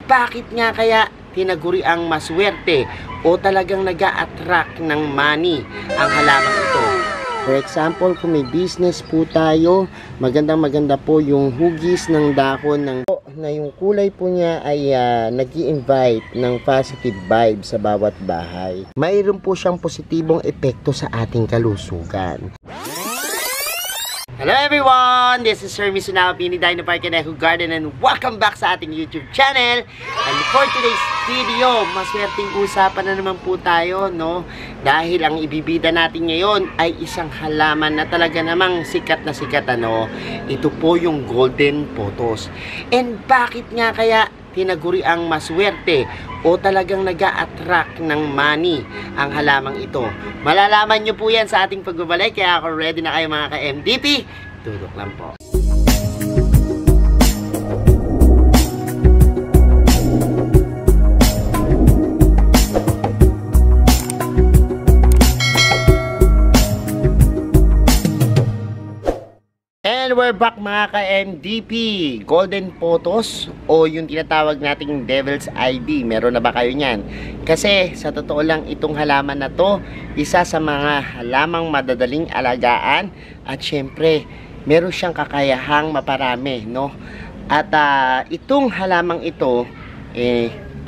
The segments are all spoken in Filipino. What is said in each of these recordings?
Bakit nga kaya tinaguri ang maswerte o talagang nag-a-attract ng money ang halamang ito? For example, kung may business po tayo, magandang-maganda po yung hugis ng dahon ng na yung kulay po niya ay nag-i-invite ng positive vibe sa bawat bahay. Mayroon po siyang positibong epekto sa ating kalusugan. Hello everyone! This is Sir Misunawa Pini Dino Park and Echo Garden and welcome back sa ating YouTube channel. And for today's video, maswerteng usapan na naman po tayo, no? Dahil ang ibibida natin ngayon ay isang halaman na talaga namang sikat na sikat, ano? Ito po yung golden pothos. And bakit nga kaya tinaguri ang maswerte o talagang nag-a-attract ng money ang halamang ito? Malalaman nyo po yan sa ating pagbabalik, kaya ako ready na kayo mga ka-MDP. Tudok lang po. And we're back mga ka-MDP. Golden pothos o yung tinatawag nating Devil's ID, meron na ba kayo niyan? Kasi sa totoo lang, itong halaman na to, isa sa mga halamang madadaling alagaan at syempre meron siyang kakayahang maparami, no? At itong halamang ito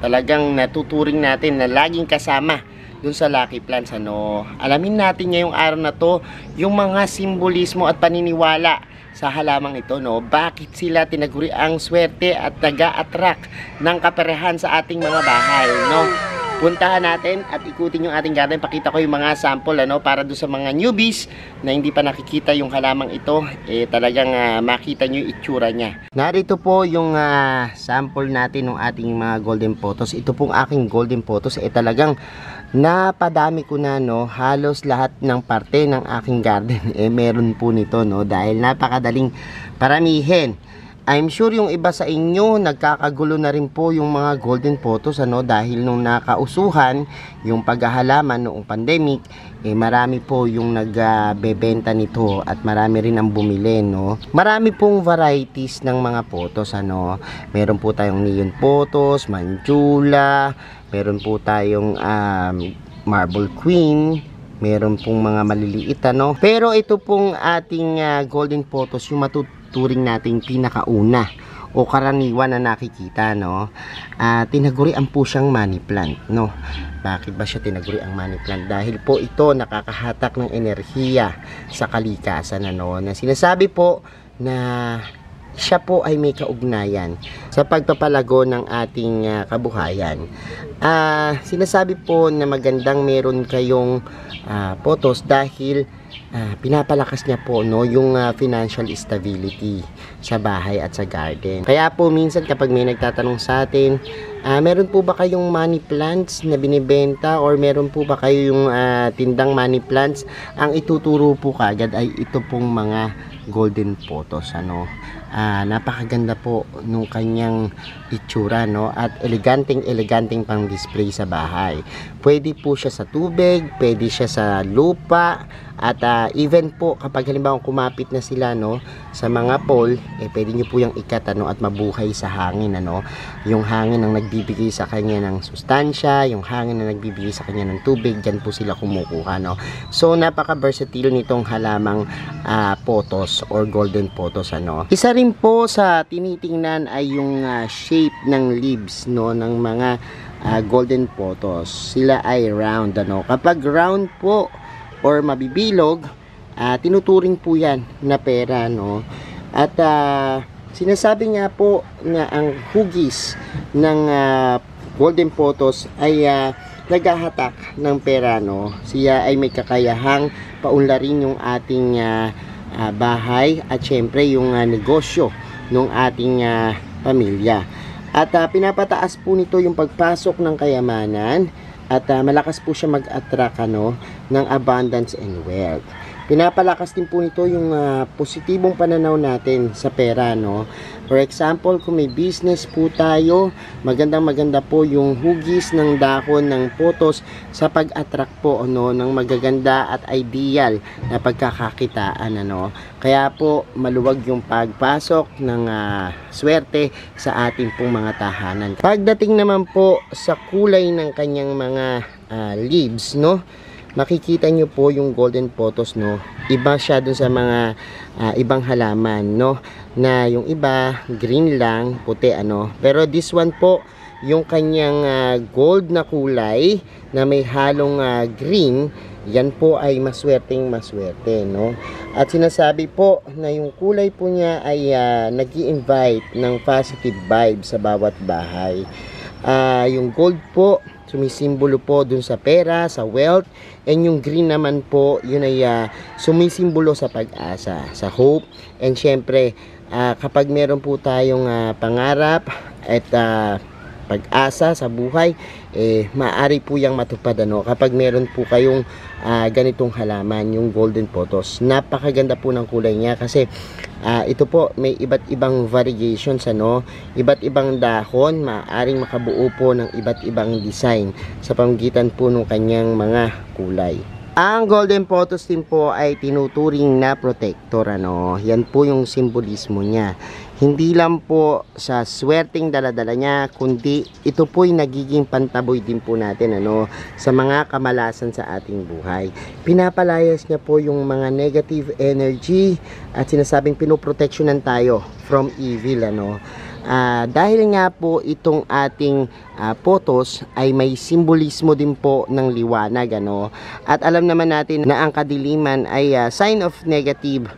talagang natuturing natin na laging kasama dun sa Lucky Plants, ano. Alamin natin ngayong araw na to yung mga simbolismo at paniniwala sa halamang ito, no. Bakit sila tinaguri ang swerte at nag-a-attract ng kaperahan sa ating mga bahay, no. Puntahan natin at ikutin yung ating garden. Pakita ko yung mga sample, ano, para doon sa mga newbies na hindi pa nakikita yung halamang ito, talagang makita nyo yung itsura niya. Narito po yung sample natin ng ating mga golden pothos. Ito pong aking golden pothos talagang napadami ko na, no. Halos lahat ng parte ng aking garden meron po nito, no, dahil napakadaling paramihin. I'm sure yung iba sa inyo nagkakagulo na rin po yung mga golden pothos, ano, dahil nung nakausuhan yung paghahalaman noong pandemic, marami po yung nagbebenta nito at marami rin ang bumili, no. Marami pong varieties ng mga pothos, ano. Meron po tayong neon pothos, manjula, meron po tayong marble queen, meron pong mga maliliit, ano. Pero ito pong ating golden pothos, yung matuturing nating pinakauna o karaniwan na nakikita, no. Tinagurian po siyang money plant, no. Bakit ba siya tinaguri ang money plant? Dahil po ito nakakahatak ng enerhiya sa kalikasan, ano, na sinasabi po na siya po ay may kaugnayan sa pagpapalago ng ating kabuhayan. Sinasabi po na magandang meron kayong pothos dahil pinapalakas niya po, no, yung financial stability sa bahay at sa garden. Kaya po minsan kapag may nagtatanong sa atin, meron po ba kayong money plants na binibenta or meron po ba kayong tindang money plants, ang ituturo po kagad ay ito pong mga golden pothos, ano. Napakaganda po nung kanyang itsura, no, at eleganteng pang display sa bahay. Pwede po siya sa tubig, pwede siya sa lupa, at even po kapag halimbawa kumapit na sila, no, sa mga pole, pwede nyo po yung ikat, ano, at mabuhay sa hangin, ano. Yung hangin ang nagbibigay sa kanya ng sustansya, yung hangin na nagbibigay sa kanya ng tubig, dyan po sila kumukuha, no. So napaka versatile nitong halamang pothos or golden pothos, ano. Isa rin po sa tinitingnan ay yung shape ng leaves, no, ng mga golden pothos. Sila ay round, ano. Kapag round po or mabibilog, tinuturing po yan na pera, no. At sinasabi nga po na ang hugis ng golden pothos ay naghahatak ng pera, no. Siya ay may kakayahang paunlarin yung ating bahay at syempre yung negosyo ng ating pamilya. At pinapataas po nito yung pagpasok ng kayamanan at malakas po siya mag-attract, ano, ng abundance and wealth. Pinapalakas din po nito yung positibong pananaw natin sa pera, no? For example, kung may business po tayo, maganda po yung hugis ng dahon ng potos sa pag-attract po, ano, ng magaganda at ideal na pagkakakitaan, ano. Kaya po maluwag yung pagpasok ng swerte sa ating pong mga tahanan. Pagdating naman po sa kulay ng kanyang mga leaves, no, makikita nyo po yung golden pothos, no, iba siya dun sa mga ibang halaman, no, na yung iba green lang, puti, ano, pero this one po, yung kanyang gold na kulay na may halong green, yan po ay maswerteng maswerte, no. At sinasabi po na yung kulay po niya ay nag-i-invite ng positive vibes sa bawat bahay. Yung gold po, sumisimbolo po dun sa pera, sa wealth, and yung green naman po, yun ay sumisimbolo sa pag-asa, sa hope, and syempre, kapag meron po tayong pangarap at pag-asa sa buhay, maaari po yung matupad, ano, kapag meron po kayong ganitong halaman, yung golden pothos. Napakaganda po ng kulay niya kasi ito po may iba't ibang variations, ano, iba't ibang dahon, maaaring makabuo po ng iba't ibang design sa pamamagitan po ng kanyang mga kulay. Ang golden pothos din po ay tinuturing na protector, ano. Yan po yung simbolismo niya. Hindi lang po sa swerteng daladala niya, kundi ito po'y nagiging pantaboy din po natin, ano, sa mga kamalasan sa ating buhay. Pinapalayas niya po yung mga negative energy at sinasabing pinoproteksyonan tayo from evil, ano. Dahil nga po itong ating pothos ay may simbolismo din po ng liwanag, ano, at alam naman natin na ang kadiliman ay sign of negative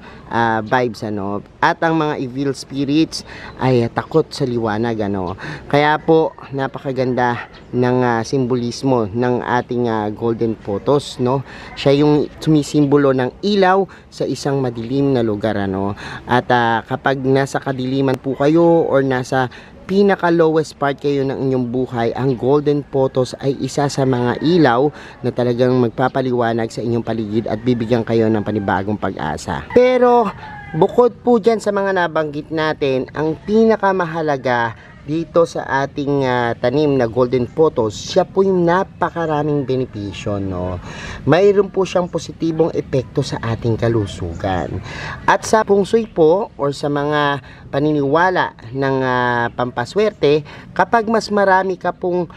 vibes, ano, at ang mga evil spirits ay takot sa liwanag, ano. Kaya po napakaganda ng simbolismo ng ating golden pothos, no. Siya yung sumisimbolo ng ilaw sa isang madilim na lugar, ano. At kapag nasa kadiliman po kayo or nasa pinaka lowest part kayo ng inyong buhay, ang golden pothos ay isa sa mga ilaw na talagang magpapaliwanag sa inyong paligid at bibigyan kayo ng panibagong pag-asa. Pero bukod po dyan sa mga nabanggit natin, ang pinakamahalaga dito sa ating tanim na golden pothos, siya po yung napakaraming benepisyo, no. Mayroon po siyang positibong epekto sa ating kalusugan. At sa pungsoy po or sa mga paniniwala ng pampaswerte, kapag mas marami ka pong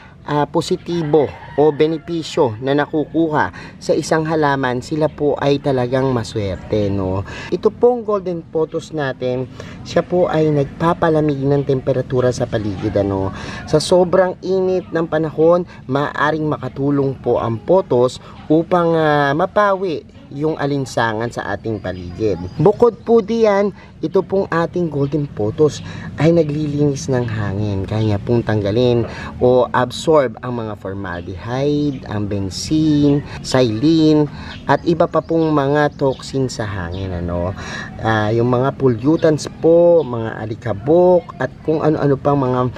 positibo o benepisyo na nakukuha sa isang halaman, sila po ay talagang maswerte, no. Ito pong golden pothos natin, siya po ay nagpapalamig ng temperatura sa paligid, ano. Sa sobrang init ng panahon, maaaring makatulong po ang pothos upang mapawi yung alinsangan sa ating paligid. Bukod po diyan, ito pong ating golden pothos ay naglilinis ng hangin. Kaya pong tanggalin o absorb ang mga formaldehyde, ang benzene, xylene, at iba pa pong mga toxin sa hangin, ano. Yung mga pollutants po, mga alikabok, at kung ano-ano pang mga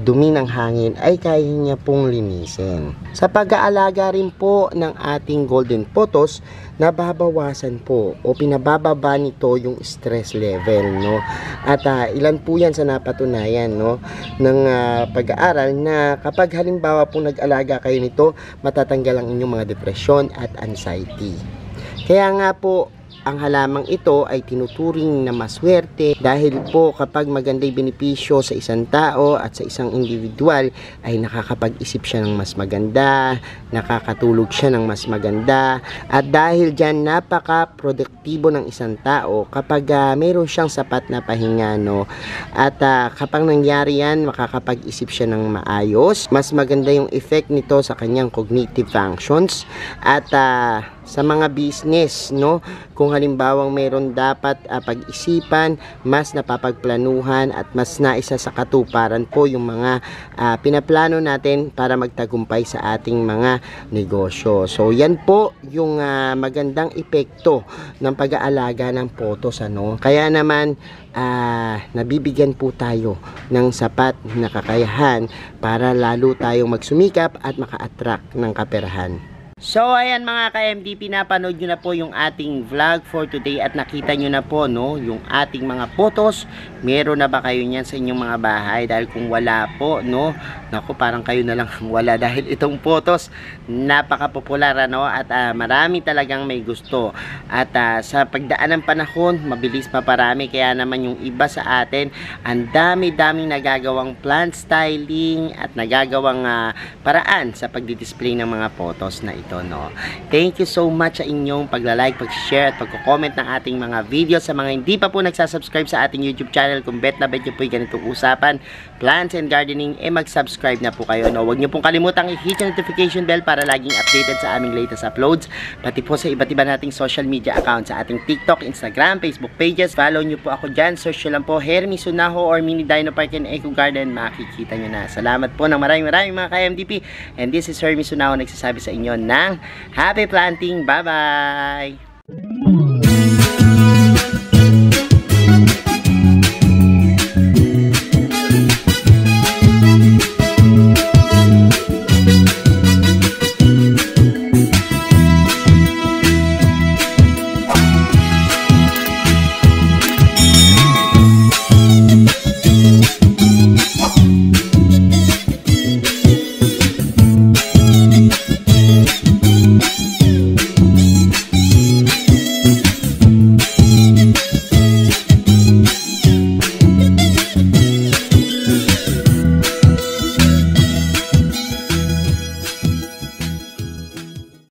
dumi ng hangin ay kaya niya pong linisin. Sa pag-aalaga rin po ng ating golden pothos, nababawasan po o pinabababa nito yung stress level, no. At ilan po yan sa napatunayan, no, ng pag-aaral na kapag halimbawa po nag-alaga kayo nito, matatanggal ang inyong mga depresyon at anxiety. Kaya nga po, ang halamang ito ay tinuturing na maswerte dahil po kapag magandang benepisyo sa isang tao at sa isang individual ay nakakapag-isip siya ng mas maganda, nakakatulog siya ng mas maganda, at dahil dyan napaka-produktibo ng isang tao kapag mayroon siyang sapat na pahinga, no. At kapag nangyari yan, makakapag-isip siya ng maayos, mas maganda yung effect nito sa kanyang cognitive functions at sa mga business, no, kung halimbawang mayroon dapat pag-isipan, mas napapagplanuhan at mas naisa sa katuparan po yung mga pinaplano natin para magtagumpay sa ating mga negosyo. So yan po yung magandang epekto ng pag-aalaga ng pothos, ano. Kaya naman nabibigyan po tayo ng sapat na kakayahan para lalo tayong magsumikap at maka-attract ng kaperahan. So ayan mga ka-MDP, napanood nyo na po yung ating vlog for today at nakita nyo na po no, yung ating mga photos. Meron na ba kayo niyan sa inyong mga bahay? Dahil kung wala po no, naku parang kayo na lang wala dahil itong photos napaka-popular ano, at marami talagang may gusto. At sa pagdaan ng panahon, mabilis paparami, kaya naman yung iba sa atin, ang dami-daming nagagawang plant styling at nagagawang paraan sa pagdi-display ng mga photos na ito. No? Thank you so much sa inyong pagla-like, pag-share at pag-comment ng ating mga videos. Sa mga hindi pa po nagsasubscribe sa ating YouTube channel, kung bet na bet nyo po yung ganitong usapan, plants and gardening, mag-subscribe na po kayo. No? Huwag nyo pong kalimutang i-hit yung notification bell para laging updated sa aming latest uploads, pati po sa iba't iba nating social media accounts, sa ating TikTok, Instagram, Facebook pages. Follow nyo po ako dyan. Search nyo lang po Hermy Sunaho or Mini Dino Park and Eco Garden. Makikita nyo na. Salamat po ng maraming mga ka-MDP. And this is Hermy Sunaho nagsasabi sa inyo na happy planting. Bye-bye!